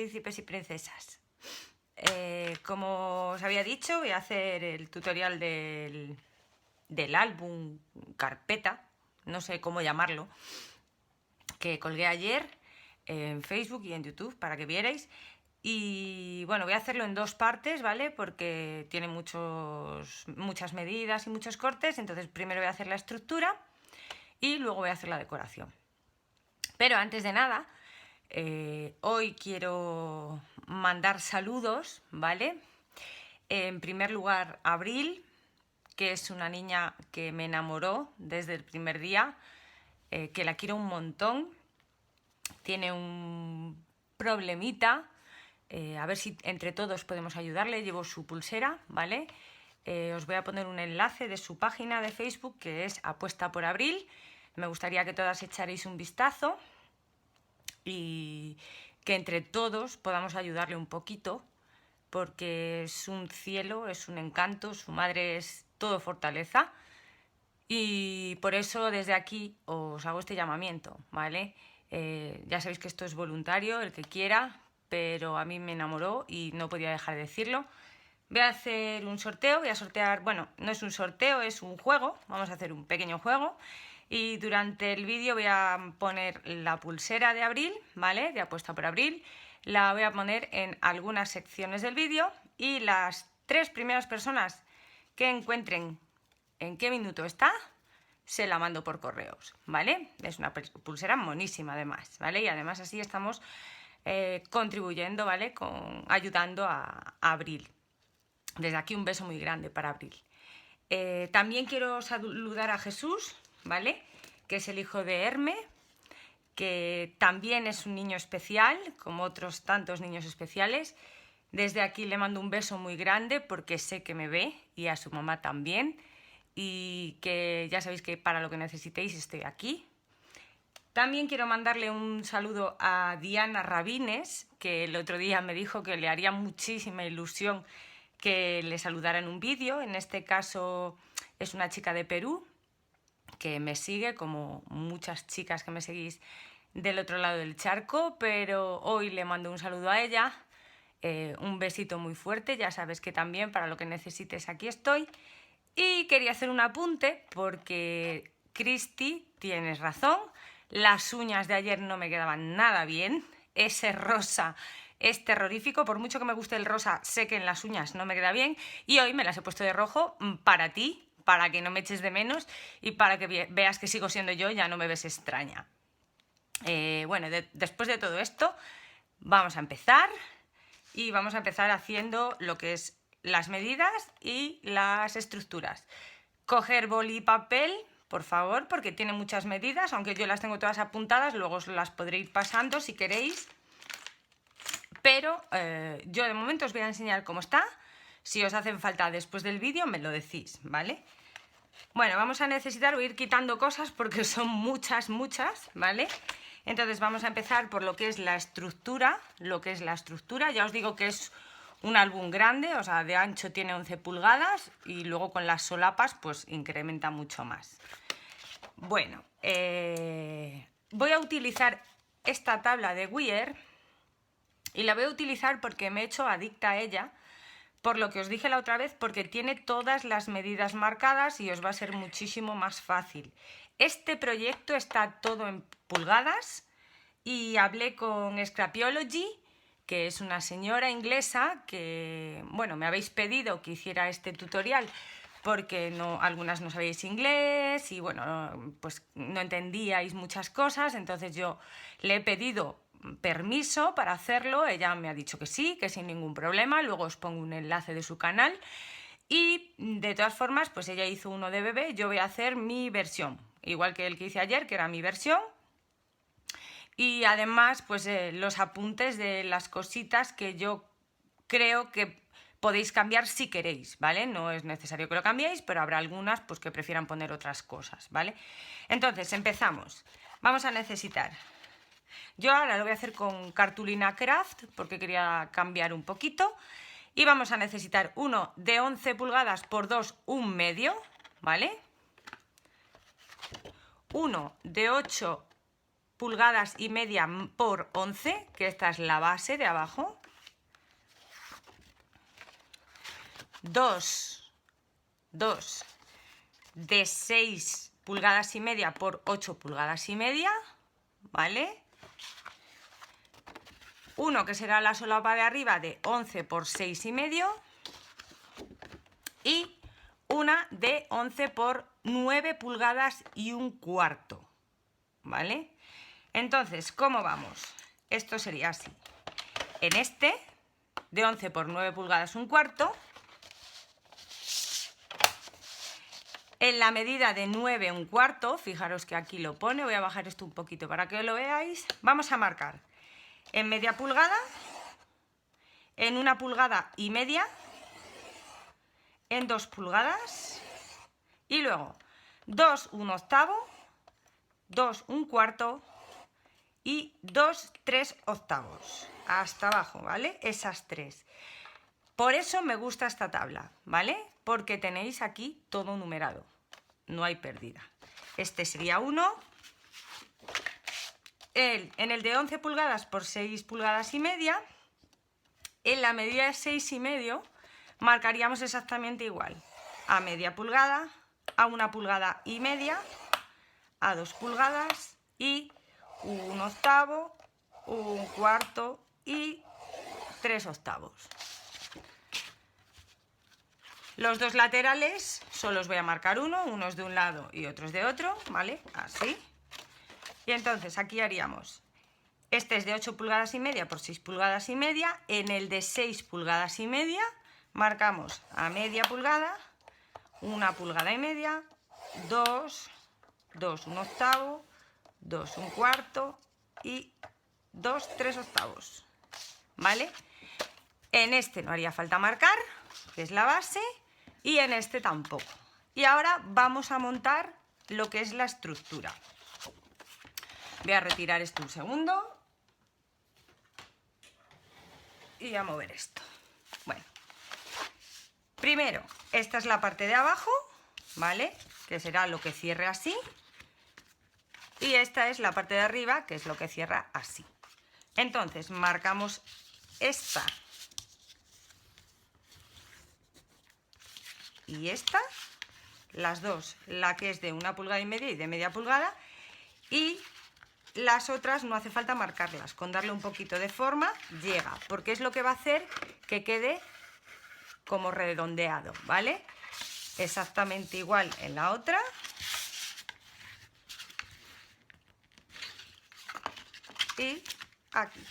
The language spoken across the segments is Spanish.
príncipes y princesas. Como os había dicho, voy a hacer el tutorial del álbum, carpeta, no sé cómo llamarlo, que colgué ayer en Facebook y en YouTube para que vierais. Y bueno, voy a hacerlo en dos partes, ¿vale? Porque tiene muchas medidas y muchos cortes. Entonces primero voy a hacer la estructura y luego voy a hacer la decoración. Pero antes de nada, hoy quiero mandar saludos, ¿vale? En primer lugar, Abril, que es una niña que me enamoró desde el primer día, que la quiero un montón. Tiene un problemita, a ver si entre todos podemos ayudarle. Llevo su pulsera, ¿vale? Os voy a poner un enlace de su página de Facebook, que es Apuesta por Abril. Me gustaría que todas echaréis un vistazo y que entre todos podamos ayudarle un poquito, porque es un cielo, es un encanto, su madre es todo fortaleza. Y por eso desde aquí os hago este llamamiento, ¿vale? Ya sabéis que esto es voluntario, el que quiera, pero a mí me enamoró y no podía dejar de decirlo. Voy a hacer un sorteo, voy a sortear, bueno, no es un sorteo, es un juego, vamos a hacer un pequeño juego. Y durante el vídeo voy a poner la pulsera de Abril, ¿vale? De Apuesta por Abril. La voy a poner en algunas secciones del vídeo y las 3 primeras personas que encuentren en qué minuto está, se la mando por correos, ¿vale? Es una pulsera monísima además, ¿vale? Y además así estamos contribuyendo, ¿vale? Ayudando a Abril. Desde aquí un beso muy grande para Abril. También quiero saludar a Jesús, ¿vale? Que es el hijo de Herme, que también es un niño especial, como otros tantos niños especiales. Desde aquí le mando un beso muy grande porque sé que me ve y a su mamá también. Y que ya sabéis que para lo que necesitéis estoy aquí. También quiero mandarle un saludo a Diana Rabines, que el otro día me dijo que le haría muchísima ilusión que le saludara en un vídeo. En este caso es una chica de Perú que me sigue, como muchas chicas que me seguís del otro lado del charco, pero hoy le mando un saludo a ella, un besito muy fuerte, ya sabes que también para lo que necesites aquí estoy. Y quería hacer un apunte porque, Cristi, tienes razón, las uñas de ayer no me quedaban nada bien, ese rosa es terrorífico, por mucho que me guste el rosa, sé que en las uñas no me queda bien y hoy me las he puesto de rojo para ti, para que no me eches de menos y para que veas que sigo siendo yo, ya no me ves extraña. Bueno, después de todo esto, vamos a empezar y vamos a empezar haciendo lo que es las medidas y las estructuras. Coger boli y papel, por favor, porque tiene muchas medidas, aunque yo las tengo todas apuntadas, luego os las podré ir pasando si queréis. Pero yo de momento os voy a enseñar cómo está. Si os hacen falta después del vídeo me lo decís, ¿vale? Bueno, vamos a necesitar ir quitando cosas porque son muchas, ¿vale? Entonces vamos a empezar por lo que es la estructura. Ya os digo que es un álbum grande, o sea, de ancho tiene 11 pulgadas y luego con las solapas pues incrementa mucho más. Bueno, voy a utilizar esta tabla de Wyer y la voy a utilizar porque me he hecho adicta a ella, por lo que os dije la otra vez, porque tiene todas las medidas marcadas y os va a ser muchísimo más fácil. Este proyecto está todo en pulgadas y hablé con Scrapiology, que es una señora inglesa que, bueno, me habéis pedido que hiciera este tutorial porque algunas no sabéis inglés y, bueno, pues no entendíais muchas cosas, entonces yo le he pedido permiso para hacerlo, ella me ha dicho que sí, que sin ningún problema, luego os pongo un enlace de su canal y de todas formas pues ella hizo uno de bebé, yo voy a hacer mi versión, igual que el que hice ayer, que era mi versión, y además pues los apuntes de las cositas que yo creo que podéis cambiar si queréis, ¿vale? No es necesario que lo cambiéis, pero habrá algunas pues que prefieran poner otras cosas, ¿vale? Entonces empezamos, vamos a necesitar. Yo ahora lo voy a hacer con cartulina craft porque quería cambiar un poquito. Y vamos a necesitar uno de 11 pulgadas por 2, un medio, ¿vale? Uno de 8 pulgadas y media por 11, que esta es la base de abajo. 2 de 6 pulgadas y media por 8 pulgadas y media, ¿vale? Uno que será la solapa de arriba de 11 por 6 y medio y una de 11 por 9 pulgadas y un cuarto, ¿vale? Entonces, ¿cómo vamos? Esto sería así. En este, de 11 por 9 pulgadas un cuarto, en la medida de 9 un cuarto, fijaros que aquí lo pone, voy a bajar esto un poquito para que lo veáis, vamos a marcar en media pulgada, en 1 pulgada y media, en 2 pulgadas y luego 2 un octavo, 2 un cuarto y 2 3 octavos hasta abajo, ¿vale? Esas tres. Por eso me gusta esta tabla, ¿vale? Porque tenéis aquí todo numerado, no hay pérdida. Este sería 1. En el de 11 pulgadas por 6 pulgadas y media, en la medida de 6 y medio, marcaríamos exactamente igual. A media pulgada, a 1 pulgada y media, a 2 pulgadas y 1 octavo, 1 cuarto y 3 octavos. Los dos laterales solo os voy a marcar unos de un lado y otros de otro, ¿vale? Así. Y entonces aquí haríamos, este es de 8 pulgadas y media por 6 pulgadas y media, en el de 6 pulgadas y media marcamos a media pulgada, 1 pulgada y media, 2, 2 un octavo, 2 un cuarto y 2 3 octavos, ¿vale? En este no haría falta marcar, que es la base, y en este tampoco. Y ahora vamos a montar lo que es la estructura. Voy a retirar esto un segundo y a mover esto. Bueno, primero, esta es la parte de abajo, ¿vale? Que será lo que cierre así. Y esta es la parte de arriba, que es lo que cierra así. Entonces, marcamos esta y esta, las dos, la que es de 1 pulgada y media y de media pulgada, y las otras no hace falta marcarlas, con darle un poquito de forma llega, porque es lo que va a hacer que quede como redondeado, ¿vale? Exactamente igual en la otra. Y aquí,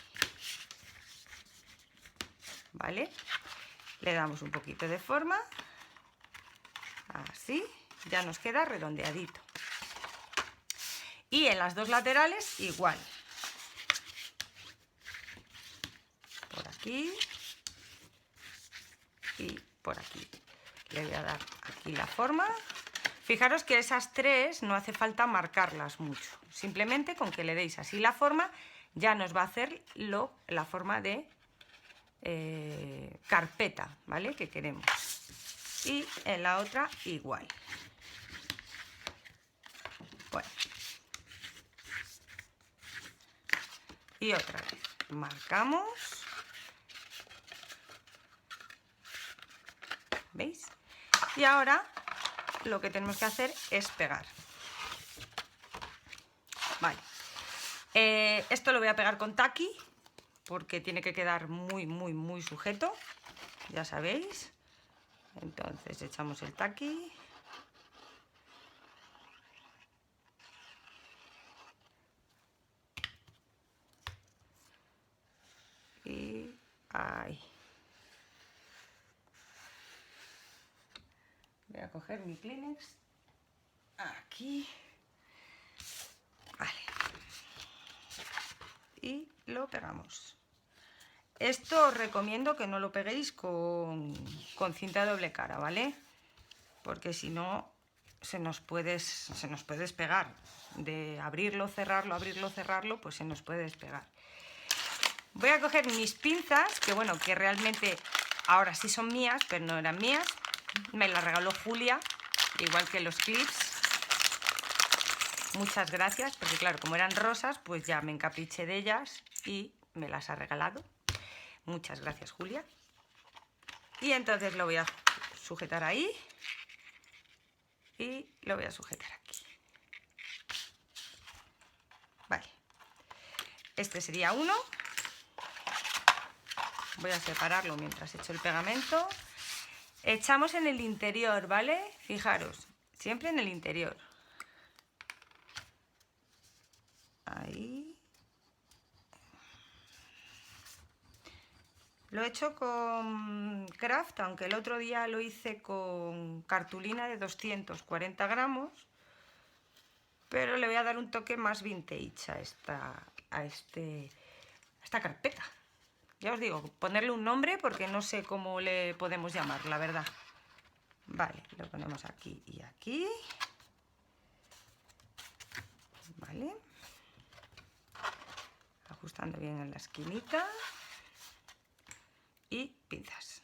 ¿vale? Le damos un poquito de forma, así, ya nos queda redondeadito. Y en las dos laterales igual, por aquí y por aquí. Le voy a dar aquí la forma. Fijaros que esas tres no hace falta marcarlas mucho, simplemente con que le deis así la forma ya nos va a hacer la forma de carpeta, ¿vale? Que queremos. Y en la otra igual. Bueno. Y otra vez marcamos. ¿Veis? Y ahora lo que tenemos que hacer es pegar. Vale. Esto lo voy a pegar con taqui porque tiene que quedar muy sujeto, ya sabéis. Entonces echamos el taqui. Y ahí. Voy a coger mi Kleenex. Aquí. Vale. Y lo pegamos. Esto os recomiendo que no lo peguéis con cinta de doble cara, ¿vale? Porque si no se nos puede despegar. De abrirlo, cerrarlo, pues se nos puede despegar. Voy a coger mis pinzas, que bueno, que realmente ahora sí son mías, pero no eran mías. Me las regaló Julia, igual que los clips. muchas gracias, porque claro, como eran rosas, pues ya me encapriché de ellas y me las ha regalado. Muchas gracias, Julia. Y entonces lo voy a sujetar ahí y lo voy a sujetar aquí. Vale. Este sería uno. Voy a separarlo mientras echo el pegamento. Echamos en el interior, ¿vale? Fijaros, siempre en el interior. Ahí. Lo he hecho con Craft, aunque el otro día lo hice con cartulina de 240 gramos. Pero le voy a dar un toque más vintage a esta carpeta. Ya os digo, ponerle un nombre porque no sé cómo le podemos llamar, la verdad. Vale, lo ponemos aquí y aquí. Vale. Ajustando bien en la esquinita. Y pinzas.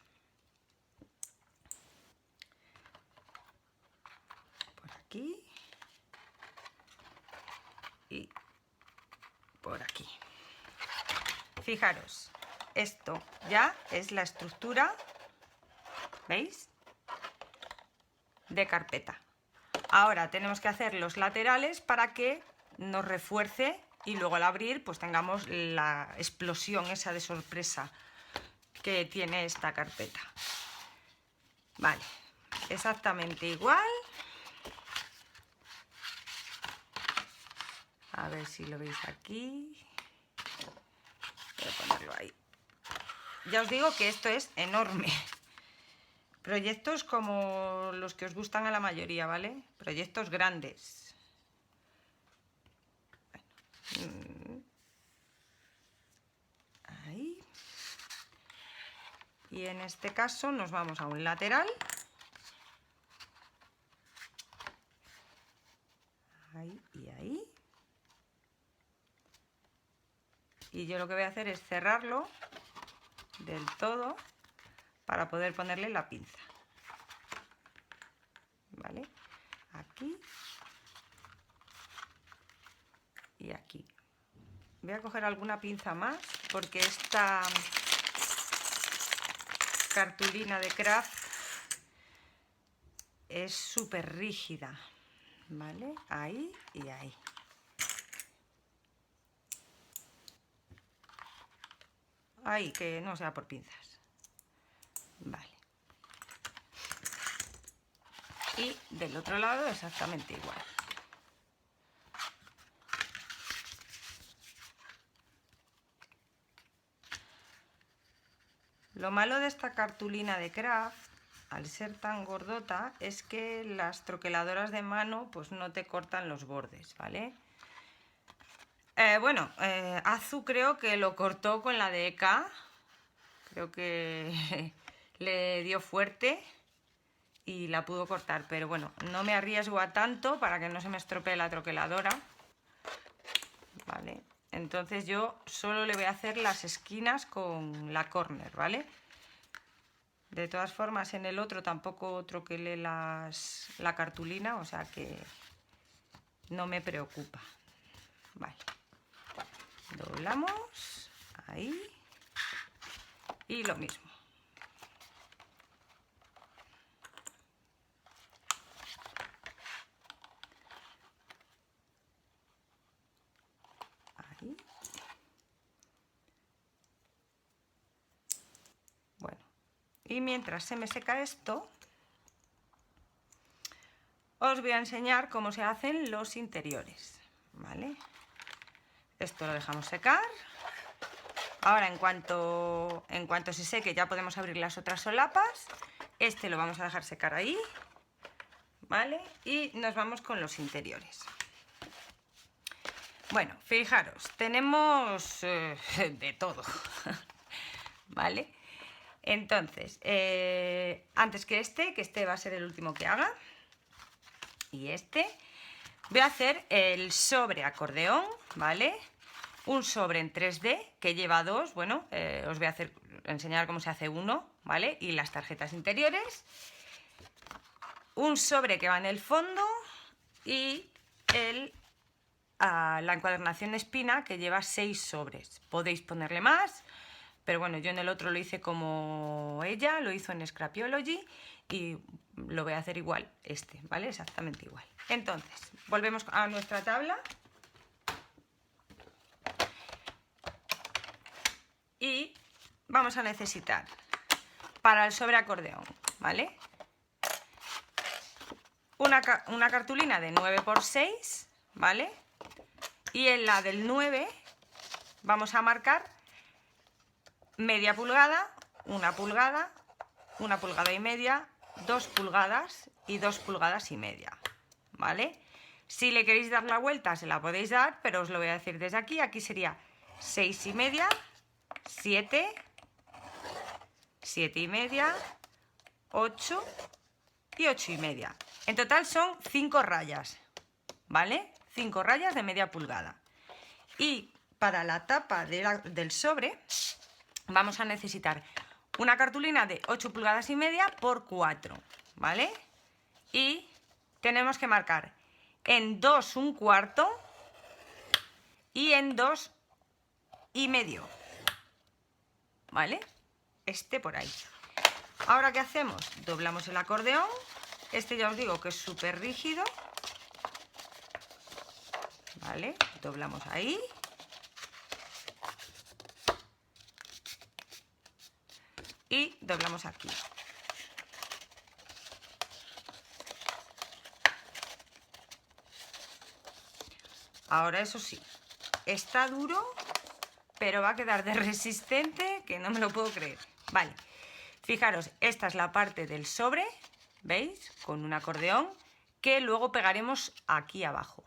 Por aquí. Y por aquí. Fijaros, esto ya es la estructura, ¿veis? De carpeta. Ahora tenemos que hacer los laterales para que nos refuerce y luego al abrir pues tengamos la explosión esa de sorpresa que tiene esta carpeta. Vale, exactamente igual. A ver si lo veis aquí. Voy a ponerlo ahí. Ya os digo que esto es enorme. Proyectos como los que os gustan a la mayoría, ¿vale? Proyectos grandes. Bueno. Ahí. Y en este caso nos vamos a un lateral. Ahí y ahí. Y yo lo que voy a hacer es cerrarlo del todo para poder ponerle la pinza. ¿Vale? Aquí y aquí. Voy a coger alguna pinza más porque esta cartulina de Craft es súper rígida. ¿Vale? Ahí y ahí. Ahí, que no sea por pinzas. Vale. Y del otro lado exactamente igual. Lo malo de esta cartulina de Craft, al ser tan gordota, es que las troqueladoras de mano pues no te cortan los bordes, ¿vale? Azu creo que lo cortó con la de EK. Creo que le dio fuerte y la pudo cortar, pero bueno, no me arriesgo a tanto para que no se me estropee la troqueladora. Vale, entonces yo solo le voy a hacer las esquinas con la corner, ¿vale? De todas formas, en el otro tampoco troquelé la cartulina, o sea que no me preocupa. Vale, doblamos, ahí, y lo mismo. Ahí. Bueno, y mientras se me seca esto, os voy a enseñar cómo se hacen los interiores, ¿vale? Esto lo dejamos secar. Ahora, en cuanto se seque, ya podemos abrir las otras solapas. Este lo vamos a dejar secar ahí, ¿vale? Y nos vamos con los interiores. Bueno, fijaros, tenemos de todo, ¿vale? Entonces, antes que este va a ser el último que haga, y voy a hacer el sobre acordeón, ¿vale? Un sobre en 3D que lleva dos, bueno, os voy a enseñar cómo se hace uno, ¿vale? Y las tarjetas interiores. Un sobre que va en el fondo y el la encuadernación espina, que lleva 6 sobres. Podéis ponerle más, pero bueno, yo en el otro lo hice como ella, lo hizo en Scrapology y lo voy a hacer igual, ¿vale? Exactamente igual. Entonces, volvemos a nuestra tabla. Y vamos a necesitar para el sobre acordeón, ¿vale? Una cartulina de 9×6, ¿vale? Y en la del 9 vamos a marcar media pulgada, 1 pulgada, 1,5 pulgadas, 2 pulgadas y 2,5 pulgadas, ¿vale? Si le queréis dar la vuelta se la podéis dar, pero os lo voy a decir desde aquí. Aquí sería 6,5, 7, 7,5, 8 y 8,5. En total son 5 rayas, ¿vale? 5 rayas de media pulgada. Y para la tapa del sobre vamos a necesitar una cartulina de 8,5 pulgadas por 4, ¿vale? Y tenemos que marcar en 2 1/4 y en 2,5, ¿vale? Por ahí. Ahora, ¿qué hacemos? Doblamos el acordeón. Ya os digo que es súper rígido, ¿vale? Doblamos ahí. Y doblamos aquí. Ahora, eso sí, está duro, pero va a quedar de resistente que no me lo puedo creer. Vale, fijaros, esta es la parte del sobre, ¿veis? Con un acordeón que luego pegaremos aquí abajo,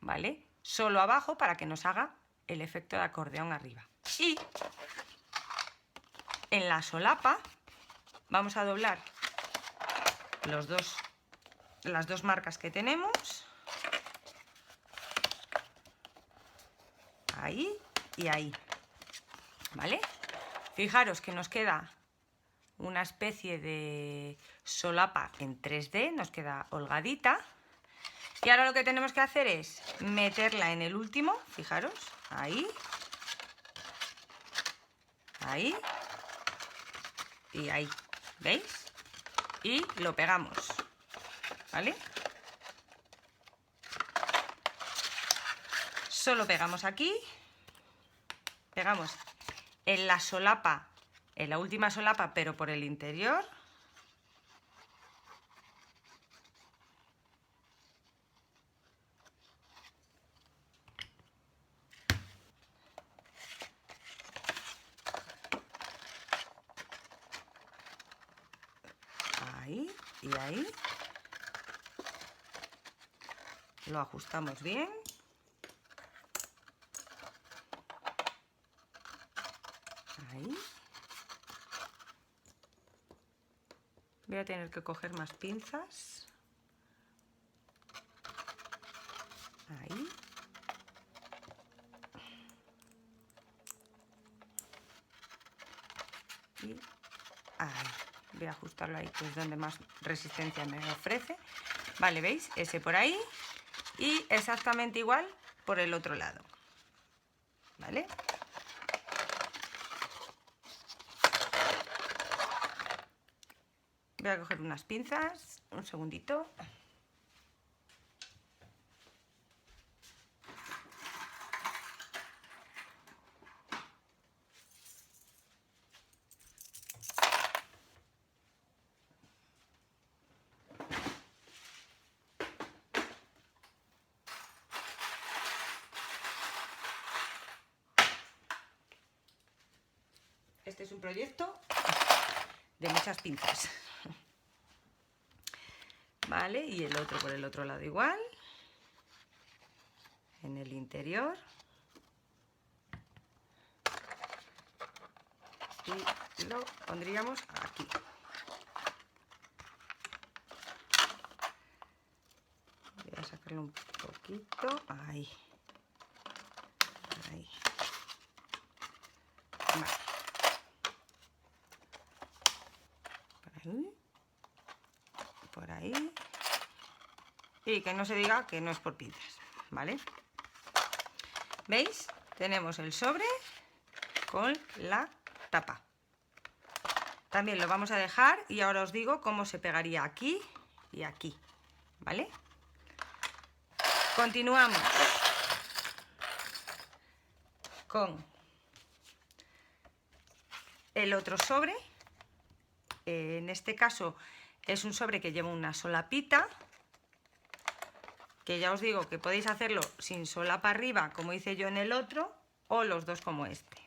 ¿vale? Solo abajo para que nos haga el efecto de acordeón arriba. Y en la solapa vamos a doblar las dos marcas que tenemos. Ahí y ahí, ¿vale? Fijaros que nos queda una especie de solapa en 3D, nos queda holgadita. Y ahora lo que tenemos que hacer es meterla en el último, fijaros, ahí, ahí y ahí, ¿veis? Y lo pegamos, ¿vale? Solo pegamos aquí, pegamos en la solapa, en la última solapa, pero por el interior. Ahí y ahí. Lo ajustamos bien. Ahí. Voy a tener que coger más pinzas. Ahí. Y ahí. Voy a ajustarlo ahí, que es donde más resistencia me ofrece. Vale, ¿veis? Ese por ahí. Y exactamente igual por el otro lado. ¿Vale? Voy a coger unas pinzas, un segundito. Este es un proyecto de muchas pinzas. Vale, y el otro por el otro lado igual. En el interior. Y lo pondríamos aquí. Voy a sacarlo un poquito. Ahí. Ahí. Vale. Por ahí, y que no se diga que no es por pinzas, ¿vale? ¿Veis? Tenemos el sobre con la tapa. También lo vamos a dejar y ahora os digo cómo se pegaría aquí y aquí, ¿vale? Continuamos con el otro sobre. En este caso es un sobre que lleva una solapita, que ya os digo que podéis hacerlo sin solapa arriba como hice yo en el otro, o los dos como este.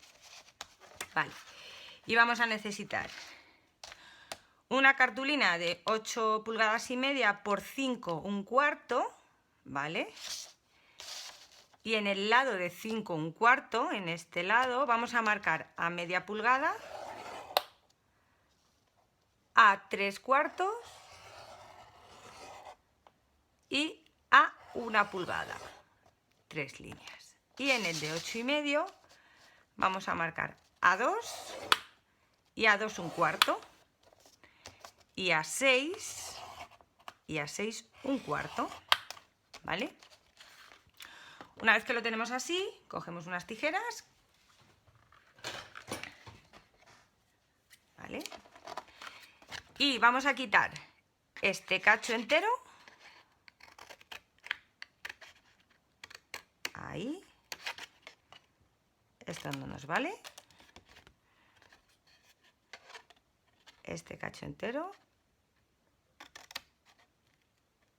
Vale, y vamos a necesitar una cartulina de 8 pulgadas y media por 5 1/4, ¿vale? Y en el lado de 5 1/4, en este lado, vamos a marcar a media pulgada, a 3/4 y a 1 pulgada. 3 líneas. Y en el de 8 y medio vamos a marcar a 2 y a 2 1/4 y a 6 y a 6 1/4, ¿vale? Una vez que lo tenemos así, cogemos unas tijeras, ¿vale? Y vamos a quitar este cacho entero, ahí, esto no nos vale, este cacho entero,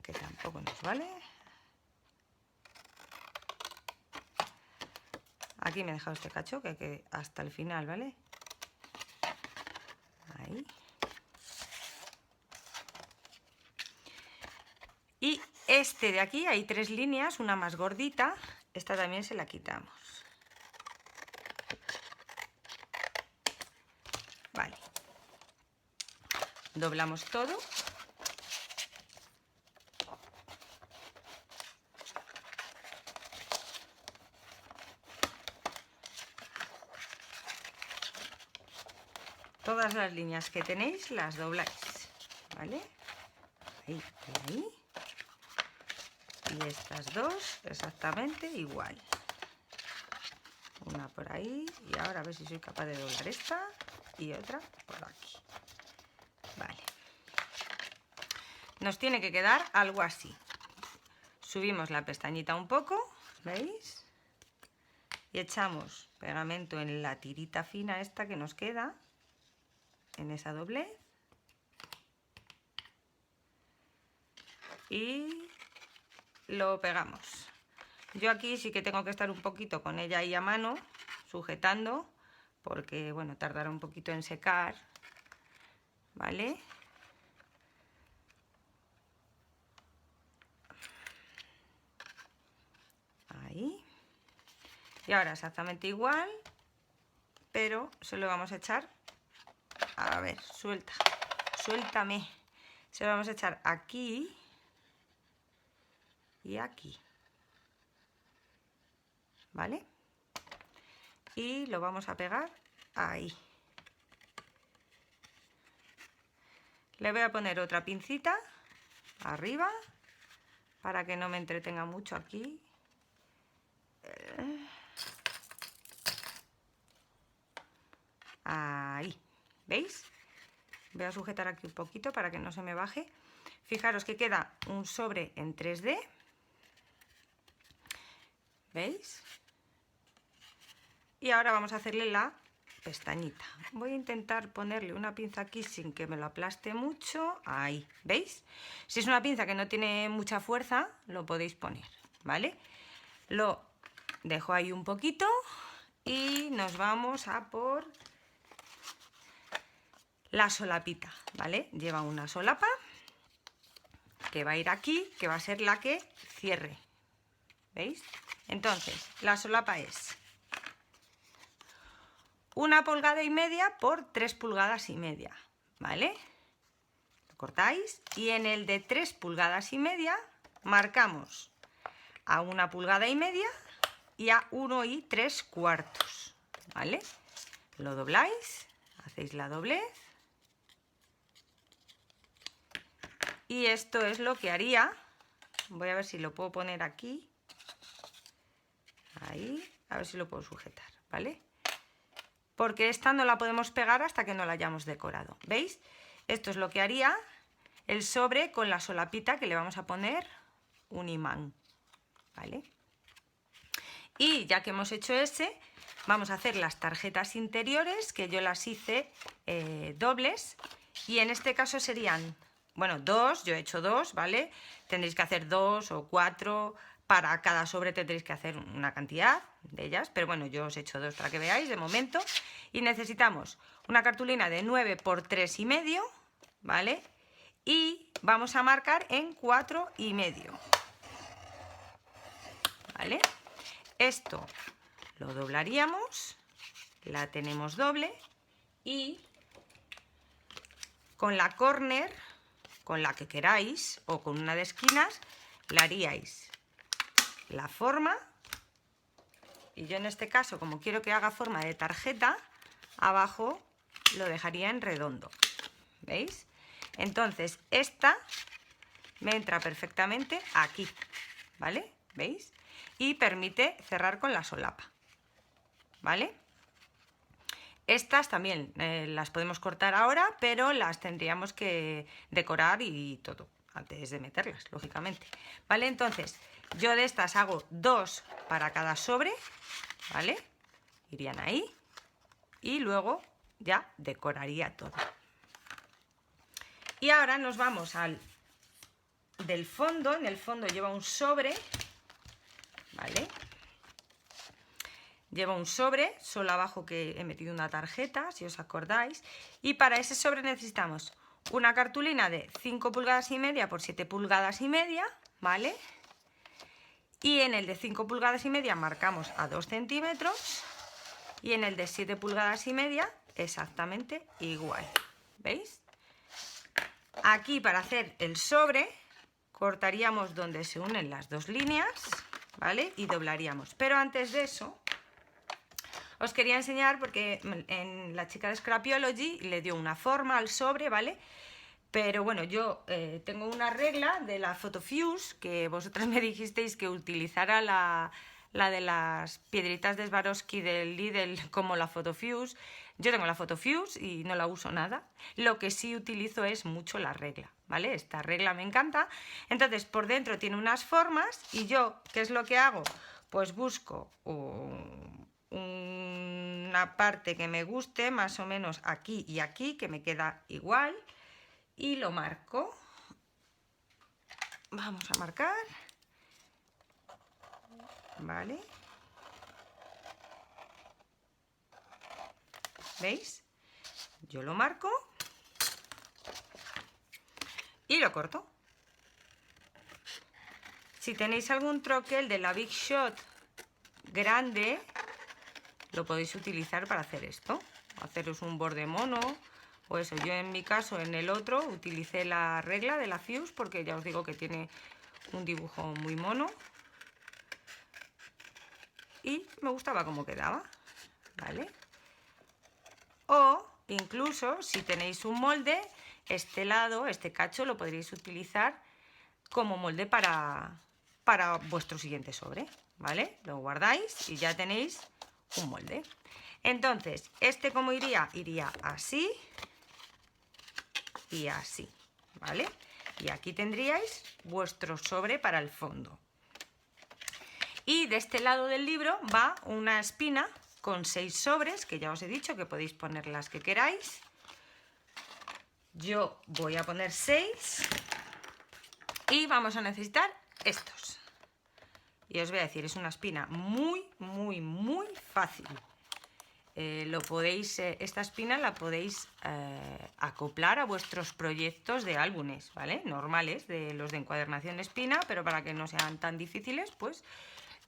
que tampoco nos vale. Aquí me he dejado este cacho que quede hasta el final, ¿vale? Ahí. Y este de aquí, hay 3 líneas, una más gordita, esta también se la quitamos. Vale. Doblamos todo. Todas las líneas que tenéis las dobláis, ¿vale? Ahí y ahí. Y estas dos exactamente igual. Una por ahí y ahora a ver si soy capaz de doblar esta y otra por aquí. Vale. Nos tiene que quedar algo así. Subimos la pestañita un poco, ¿veis? Y echamos pegamento en la tirita fina esta que nos queda, en esa doblez. Y lo pegamos. Yo aquí sí que tengo que estar un poquito con ella ahí a mano, sujetando, porque bueno, tardará un poquito en secar, ¿vale? Ahí. Y ahora exactamente igual, pero se lo vamos a echar, a ver, suéltame, se lo vamos a echar aquí y aquí, ¿vale? Y lo vamos a pegar ahí. Le voy a poner otra pincita arriba para que no me entretenga mucho aquí. Ahí, ¿veis? Voy a sujetar aquí un poquito para que no se me baje. Fijaros que queda un sobre en 3D. ¿Veis? Y ahora vamos a hacerle la pestañita. Voy a intentar ponerle una pinza aquí sin que me lo aplaste mucho. Ahí, ¿veis? Si es una pinza que no tiene mucha fuerza, lo podéis poner, ¿vale? Lo dejo ahí un poquito y nos vamos a por la solapita, ¿vale? Lleva una solapa que va a ir aquí, que va a ser la que cierre, ¿veis? Entonces, la solapa es 1 pulgada y media por 3 pulgadas y media, ¿vale? Lo cortáis y en el de 3 pulgadas y media marcamos a 1 pulgada y media y a 1 3/4, ¿vale? Lo dobláis, hacéis la doblez y esto es lo que haría. Voy a ver si lo puedo poner aquí. Ahí, a ver si lo puedo sujetar, ¿vale? Porque esta no la podemos pegar hasta que no la hayamos decorado, ¿veis? Esto es lo que haría el sobre con la solapita que le vamos a poner un imán, ¿vale? Y ya que hemos hecho ese, vamos a hacer las tarjetas interiores, que yo las hice dobles, y en este caso serían, bueno, 2, yo he hecho 2, ¿vale? Tendréis que hacer 2 o 4, para cada sobre tendréis que hacer una cantidad de ellas, pero bueno, yo os he hecho 2 para que veáis de momento. Y necesitamos una cartulina de 9 por 3,5, ¿vale? Y vamos a marcar en 4,5, ¿vale? Esto lo doblaríamos, la tenemos doble y con la córner, con la que queráis o con una de esquinas, le haríais la forma. Y yo en este caso, como quiero que haga forma de tarjeta, abajo lo dejaría en redondo, ¿veis? Entonces esta me entra perfectamente aquí, ¿vale? ¿Veis? Y permite cerrar con la solapa, ¿vale? Estas también las podemos cortar ahora, pero las tendríamos que decorar y todo, antes de meterlas, lógicamente, ¿vale? Entonces, yo de estas hago 2 para cada sobre, ¿vale? Irían ahí y luego ya decoraría todo. Y ahora nos vamos al del fondo. En el fondo lleva un sobre, ¿vale? Lleva un sobre, solo abajo que he metido una tarjeta, si os acordáis. Y para ese sobre necesitamos una cartulina de 5,5 pulgadas por 7,5 pulgadas, ¿vale? Y en el de 5,5 pulgadas marcamos a 2 centímetros. Y en el de 7,5 pulgadas exactamente igual, ¿veis? Aquí para hacer el sobre cortaríamos donde se unen las dos líneas, ¿vale? Y doblaríamos. Pero antes de eso os quería enseñar, porque en la chica de Scrapology le dio una forma al sobre, ¿vale? Pero bueno, yo tengo una regla de la Photofuse, que vosotras me dijisteis que utilizara la de las piedritas de Swarovski del Lidl como la Photofuse. Yo tengo la Photofuse y no la uso nada. Lo que sí utilizo es mucho la regla, ¿vale? Esta regla me encanta. Entonces, por dentro tiene unas formas y yo, ¿qué es lo que hago? Pues busco una parte que me guste, más o menos aquí y aquí, que me queda igual, y lo marco. Vamos a marcar, ¿vale? ¿Veis? Yo lo marco y lo corto. Si tenéis algún troquel de la Big Shot grande, lo podéis utilizar para hacer esto, haceros un borde mono o eso. Yo en mi caso, en el otro, utilicé la regla de la Fuse porque ya os digo que tiene un dibujo muy mono y me gustaba cómo quedaba, ¿vale? O incluso si tenéis un molde, este lado, este cacho, lo podréis utilizar como molde para vuestro siguiente sobre, ¿vale? Lo guardáis y ya tenéis un molde. Entonces, este ¿cómo iría? Iría así y así, ¿vale? Y aquí tendríais vuestro sobre para el fondo. Y de este lado del libro va una espina con 6 sobres, que ya os he dicho que podéis poner las que queráis. Yo voy a poner 6 y vamos a necesitar estos. Y os voy a decir, es una espina muy, muy, muy fácil. Esta espina la podéis acoplar a vuestros proyectos de álbumes, ¿vale? Normales, de los de encuadernación espina, pero para que no sean tan difíciles, pues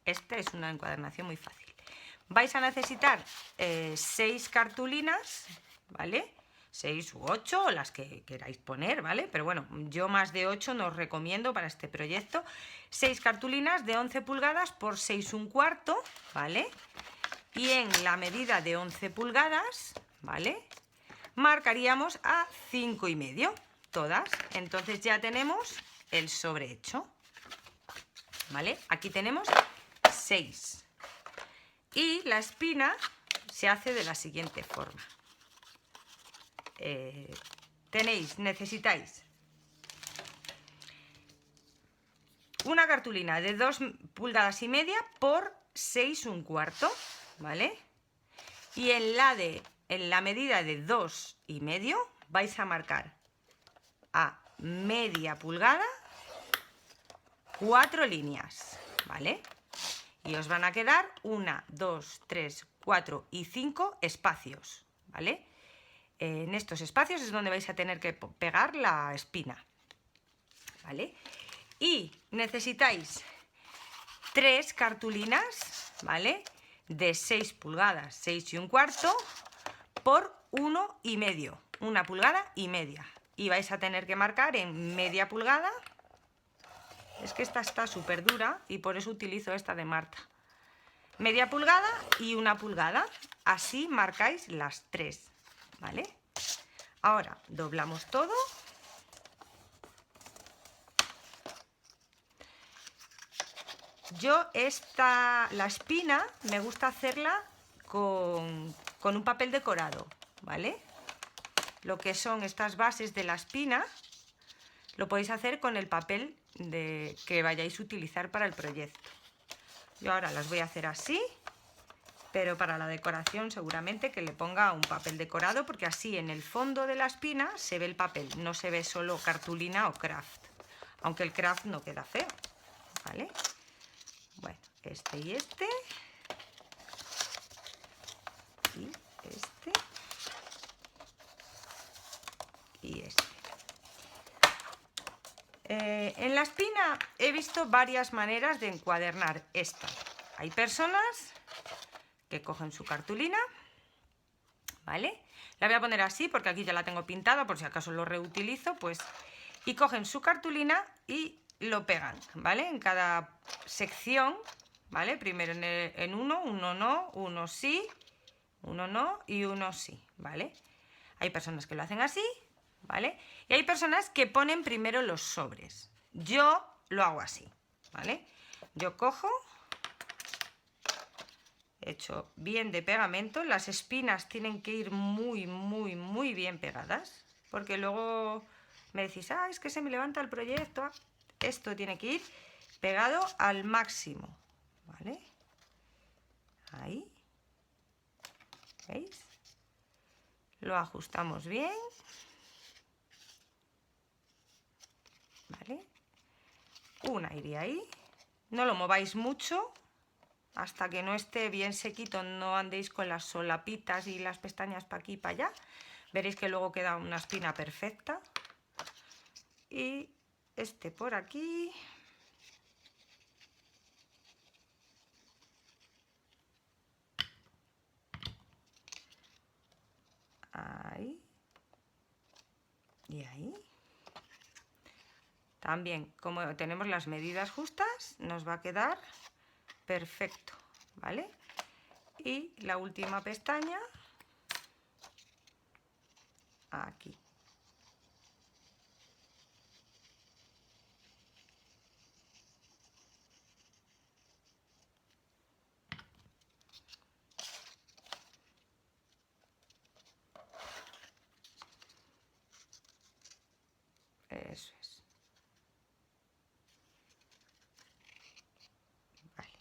esta es una encuadernación muy fácil. Vais a necesitar 6 cartulinas, ¿vale? 6 u 8, o las que queráis poner, ¿vale? Pero bueno, yo más de 8 no os recomiendo para este proyecto. 6 cartulinas de 11 pulgadas por 6,25, ¿vale? Y en la medida de 11 pulgadas, ¿vale? Marcaríamos a 5,5 todas. Entonces ya tenemos el sobre hecho, ¿vale? Aquí tenemos 6. Y la espina se hace de la siguiente forma. Necesitáis una cartulina de 2,5 pulgadas por 6,25, ¿vale? Y en la medida de 2,5 vais a marcar a media pulgada 4 líneas, ¿vale? Y os van a quedar 1, 2, 3, 4 y 5 espacios, ¿vale? En estos espacios es donde vais a tener que pegar la espina, ¿vale? Y necesitáis 3 cartulinas, ¿vale? De 6 pulgadas, 6,25 por 1,5, 1,5 pulgadas. Y vais a tener que marcar en media pulgada. Es que esta está súper dura y por eso utilizo esta de Marta. Media pulgada y 1 pulgada. Así marcáis las 3, ¿vale? Ahora doblamos todo. Yo la espina me gusta hacerla con un papel decorado, ¿vale? Lo que son estas bases de la espina lo podéis hacer con el papel que vayáis a utilizar para el proyecto. Yo ahora las voy a hacer así, pero para la decoración seguramente que le ponga un papel decorado, porque así en el fondo de la espina se ve el papel, no se ve solo cartulina o craft, aunque el craft no queda feo, ¿vale? Bueno, este y este. Y este. Y este. En la espina he visto varias maneras de encuadernar esta. Hay personas que cogen su cartulina, ¿vale? La voy a poner así porque aquí ya la tengo pintada, por si acaso lo reutilizo, pues. Y cogen su cartulina y lo pegan, ¿vale? En cada sección, ¿vale? Primero en uno no, uno sí, uno no y uno sí, ¿vale? Hay personas que lo hacen así, ¿vale? Y hay personas que ponen primero los sobres. Yo lo hago así, ¿vale? Yo cojo, echo bien de pegamento. Las espinas tienen que ir muy, muy, muy bien pegadas, porque luego me decís, es que se me levanta el proyecto. Esto tiene que ir pegado al máximo, ¿vale? Ahí, ¿veis? Lo ajustamos bien, ¿vale? Una iría ahí. No lo mováis mucho hasta que no esté bien sequito. No andéis con las solapitas y las pestañas para aquí y para allá. Veréis que luego queda una espina perfecta. Y este por aquí. Ahí. Y ahí. También, como tenemos las medidas justas, nos va a quedar perfecto, ¿vale? Y la última pestaña aquí. Eso es. Vale.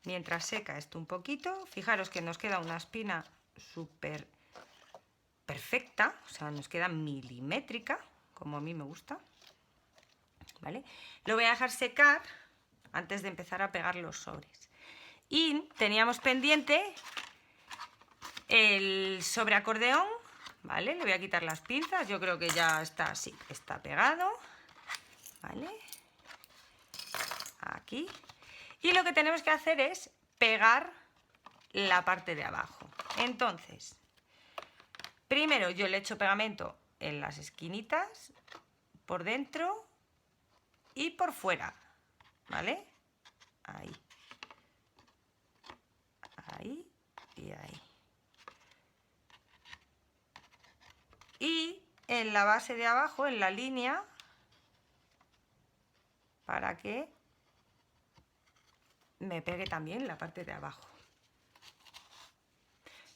Mientras seca esto un poquito, fijaros que nos queda una espina súper perfecta, o sea, nos queda milimétrica, como a mí me gusta, ¿vale? Lo voy a dejar secar antes de empezar a pegar los sobres. Y teníamos pendiente el sobreacordeón, ¿vale? Le voy a quitar las pinzas, yo creo que ya está así, está pegado, ¿vale? Aquí. Y lo que tenemos que hacer es pegar la parte de abajo. Entonces, primero yo le echo pegamento en las esquinitas, por dentro y por fuera, ¿vale? Ahí. Ahí y ahí. Y en la base de abajo, en la línea, para que me pegue también la parte de abajo.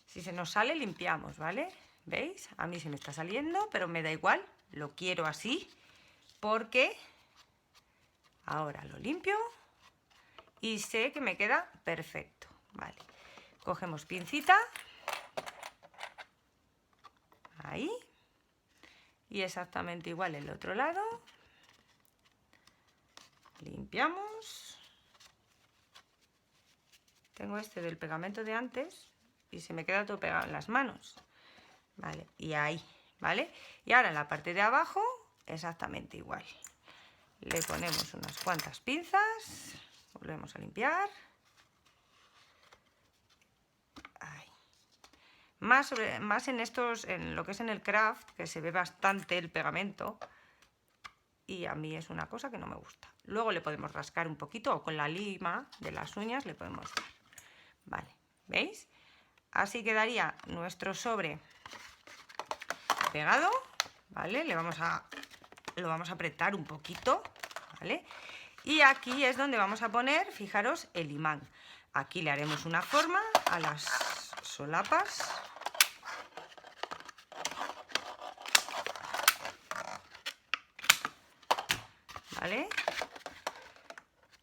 Si se nos sale, limpiamos, ¿vale? ¿Veis? A mí se me está saliendo, pero me da igual, lo quiero así, porque ahora lo limpio y sé que me queda perfecto, ¿vale? Cogemos pincita, ahí, y exactamente igual el otro lado, limpiamos. Tengo este del pegamento de antes y se me queda todo pegado en las manos, ¿vale? Y ahí, ¿vale? Y ahora en la parte de abajo, exactamente igual. Le ponemos unas cuantas pinzas, volvemos a limpiar. Ahí. Más en estos, en lo que es en el craft, que se ve bastante el pegamento, y a mí es una cosa que no me gusta. Luego le podemos rascar un poquito, o con la lima de las uñas le podemos dar. Vale, ¿veis? Así quedaría nuestro sobre pegado, ¿vale? Lo vamos a apretar un poquito, ¿vale? Y aquí es donde vamos a poner, fijaros, el imán. Aquí le haremos una forma a las solapas. ¿Vale?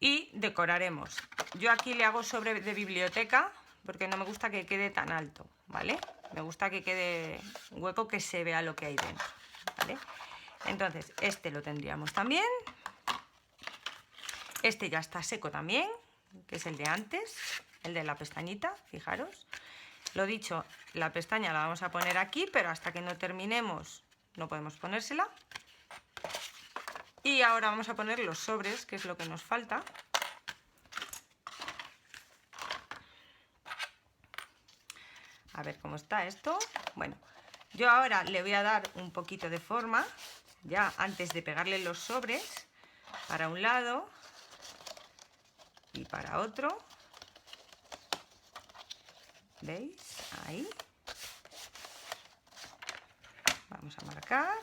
Y decoraremos. Yo aquí le hago sobre de biblioteca porque no me gusta que quede tan alto, ¿vale? Me gusta que quede hueco, que se vea lo que hay dentro, ¿vale? Entonces, este lo tendríamos también. Este ya está seco también, que es el de antes, el de la pestañita, fijaros. Lo dicho, la pestaña la vamos a poner aquí, pero hasta que no terminemos no podemos ponérsela. Y ahora vamos a poner los sobres, que es lo que nos falta. A ver cómo está esto. Bueno, yo ahora le voy a dar un poquito de forma, ya antes de pegarle los sobres, para un lado y para otro. ¿Veis? Ahí. Vamos a marcar.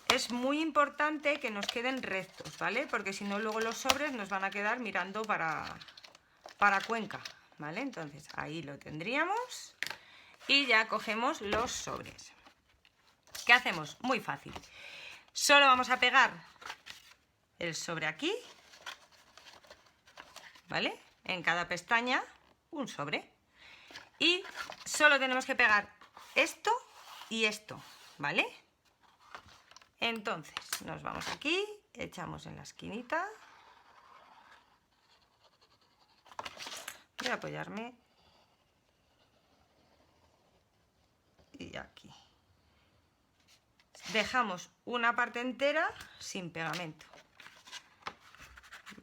Es muy importante que nos queden rectos, ¿vale? Porque si no, luego los sobres nos van a quedar mirando para Cuenca, ¿vale? Entonces ahí lo tendríamos y ya cogemos los sobres. ¿Qué hacemos? Muy fácil. Solo vamos a pegar el sobre aquí, ¿vale? En cada pestaña un sobre. Y solo tenemos que pegar esto y esto, ¿vale? Entonces nos vamos aquí, echamos en la esquinita. Voy a apoyarme. Y aquí. Dejamos una parte entera sin pegamento.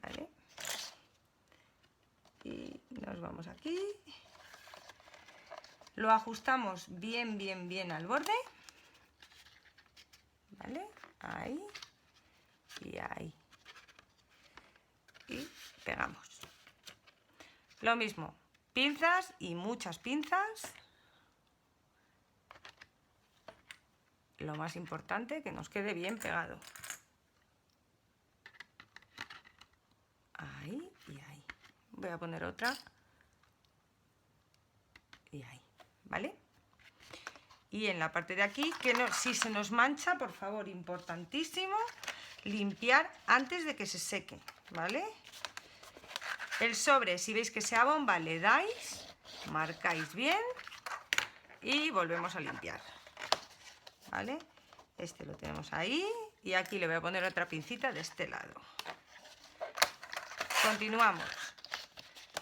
¿Vale? Y nos vamos aquí. Lo ajustamos bien, bien, bien al borde. ¿Vale? Ahí. Y ahí. Y pegamos. Lo mismo, pinzas y muchas pinzas. Lo más importante, que nos quede bien pegado. Ahí y ahí. Voy a poner otra. Y ahí, ¿vale? Y en la parte de aquí, que no, si se nos mancha, por favor, importantísimo, limpiar antes de que se seque, ¿vale? El sobre, si veis que se abomba, le dais, marcáis bien y volvemos a limpiar, ¿vale? Este lo tenemos ahí y aquí le voy a poner otra pincita de este lado. Continuamos.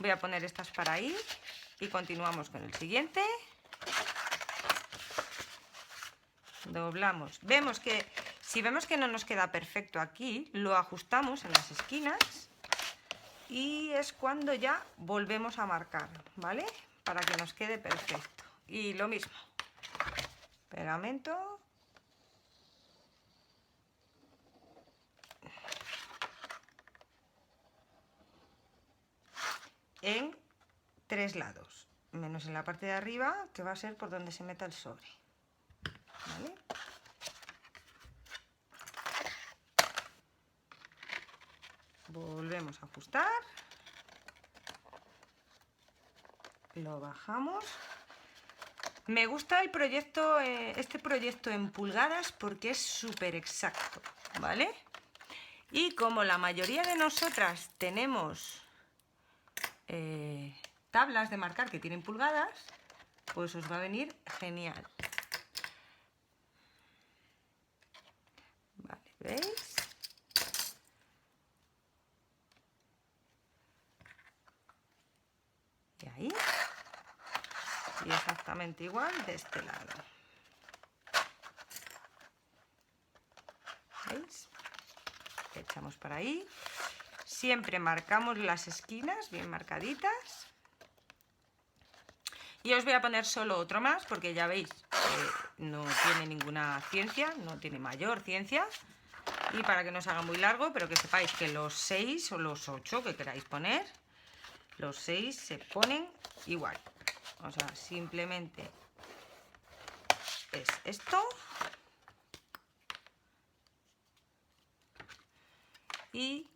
Voy a poner estas para ahí y continuamos con el siguiente. Doblamos. Vemos que si vemos que no nos queda perfecto aquí, lo ajustamos en las esquinas. Y es cuando ya volvemos a marcar, ¿vale? Para que nos quede perfecto. Y lo mismo. Pegamento. En 3 lados. Menos en la parte de arriba, que va a ser por donde se meta el sobre. ¿Vale? volvemos a ajustar, lo bajamos. Me gusta el proyecto, este proyecto en pulgadas porque es súper exacto, ¿vale? Y como la mayoría de nosotras tenemos tablas de marcar que tienen pulgadas, pues os va a venir genial. Vale, ¿veis? Y ahí. Y exactamente igual de este lado. ¿Veis? Echamos para ahí. Siempre marcamos las esquinas bien marcaditas. Y os voy a poner solo otro más porque ya veis que no tiene ninguna ciencia, no tiene mayor ciencia. Y para que no se haga muy largo, pero que sepáis que los 6 o los 8 que queráis poner, los 6 se ponen igual. O sea, simplemente es esto. Y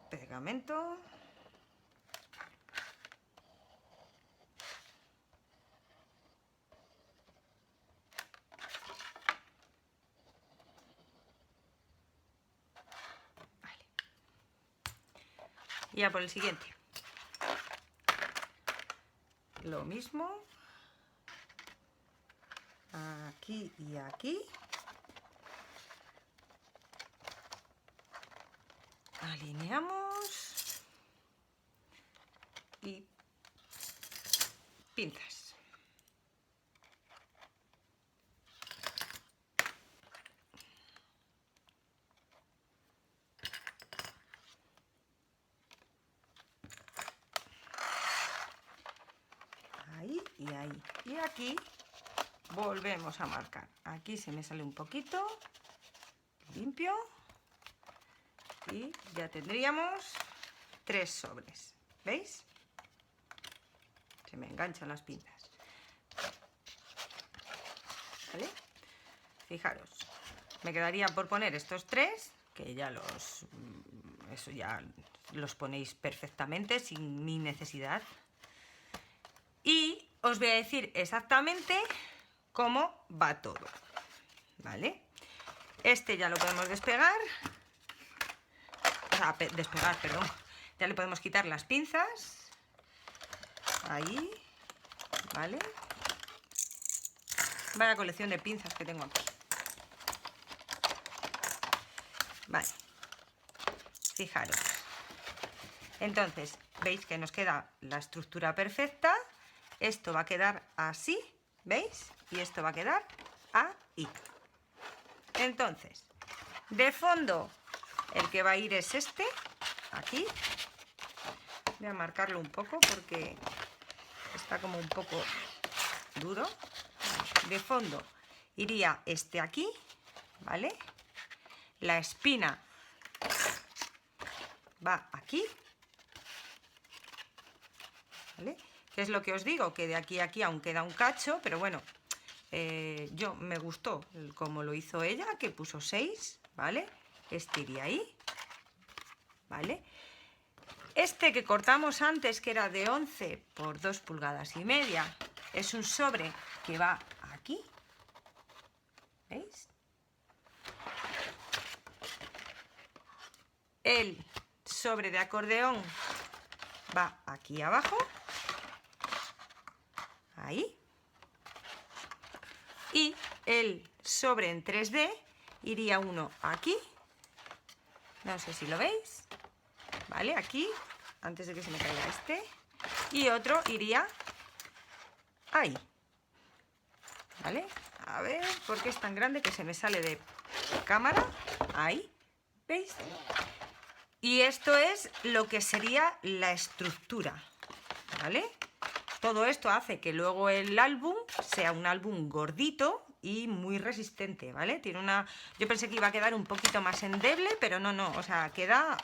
pegamento. Vale. Y ya por el siguiente. Lo mismo. Aquí y aquí. Alineamos y pinzas. Ahí y ahí. Y aquí volvemos a marcar. Aquí se me sale un poquito. Limpio. Y ya tendríamos 3 sobres. ¿Veis? Se me enganchan las pinzas. ¿Vale? Fijaros. Me quedaría por poner estos 3, que ya eso ya los ponéis perfectamente sin mi necesidad. Y os voy a decir exactamente cómo va todo. ¿Vale? Este ya lo podemos despegar. Despegar, perdón. Ya le podemos quitar las pinzas. Ahí. ¿Vale? Vaya colección de pinzas que tengo aquí. Vale. Fijaros. Entonces, veis que nos queda la estructura perfecta. Esto va a quedar así. ¿Veis? Y esto va a quedar ahí. Entonces, de fondo, el que va a ir es este, aquí. Voy a marcarlo un poco porque está como un poco duro. De fondo iría este aquí, ¿vale? La espina va aquí, ¿vale? ¿Qué es lo que os digo? Que de aquí a aquí aún queda un cacho, pero bueno, yo me gustó como lo hizo ella, que puso 6, ¿vale? Este iría ahí, ¿vale? Este que cortamos antes, que era de 11 por 2,5 pulgadas, es un sobre que va aquí, ¿veis? El sobre de acordeón va aquí abajo, ahí, y el sobre en 3D iría uno aquí, no sé si lo veis, ¿vale? Aquí, antes de que se me caiga este, y otro iría ahí, ¿vale? A ver, ¿por qué es tan grande que se me sale de cámara? Ahí, ¿veis? Y esto es lo que sería la estructura, ¿vale? Todo esto hace que luego el álbum sea un álbum gordito y muy resistente, ¿vale? Tiene una... Yo pensé que iba a quedar un poquito más endeble, pero no, o sea, queda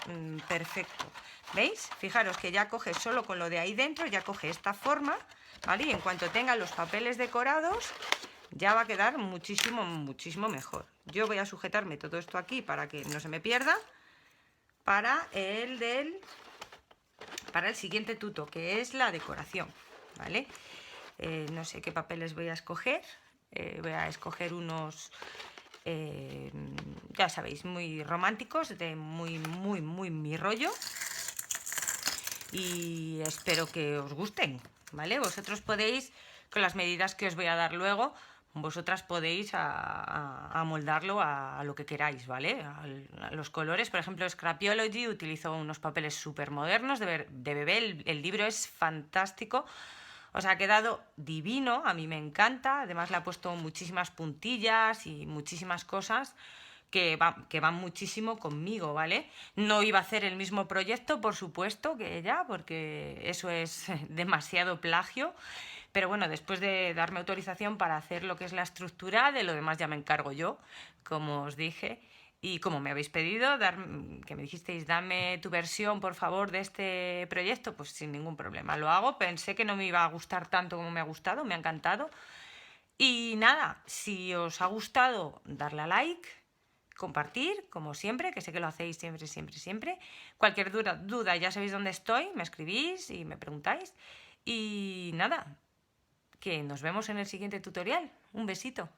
perfecto. ¿Veis? Fijaros que ya coge solo con lo de ahí dentro, ya coge esta forma, ¿vale? Y en cuanto tenga los papeles decorados, Ya va a quedar muchísimo, muchísimo mejor. Yo voy a sujetarme todo esto aquí para que no se me pierda para el siguiente tuto, que es la decoración, ¿vale? No sé qué papeles voy a escoger. Voy a escoger unos, ya sabéis, muy románticos, de muy mi rollo. Y espero que os gusten, ¿vale? Vosotros podéis, con las medidas que os voy a dar luego, vosotras podéis amoldarlo a lo que queráis, ¿vale? A los colores, por ejemplo, Scrapiology utilizo unos papeles súper modernos de bebé, el libro es fantástico, o sea, ha quedado divino, a mí me encanta, además le ha puesto muchísimas puntillas y muchísimas cosas que van muchísimo conmigo, ¿vale? No iba a hacer el mismo proyecto, por supuesto, que ella, porque eso es demasiado plagio, pero bueno, después de darme autorización para hacer lo que es la estructura, de lo demás ya me encargo yo, como os dije. Y como me habéis pedido, que me dijisteis, dame tu versión, por favor, de este proyecto, pues sin ningún problema. Lo hago, pensé que no me iba a gustar tanto como me ha gustado, me ha encantado. Y nada, si os ha gustado, darle a like, compartir, como siempre, que sé que lo hacéis siempre, siempre, siempre. Cualquier duda ya sabéis dónde estoy, me escribís y me preguntáis. Y nada, que nos vemos en el siguiente tutorial. Un besito.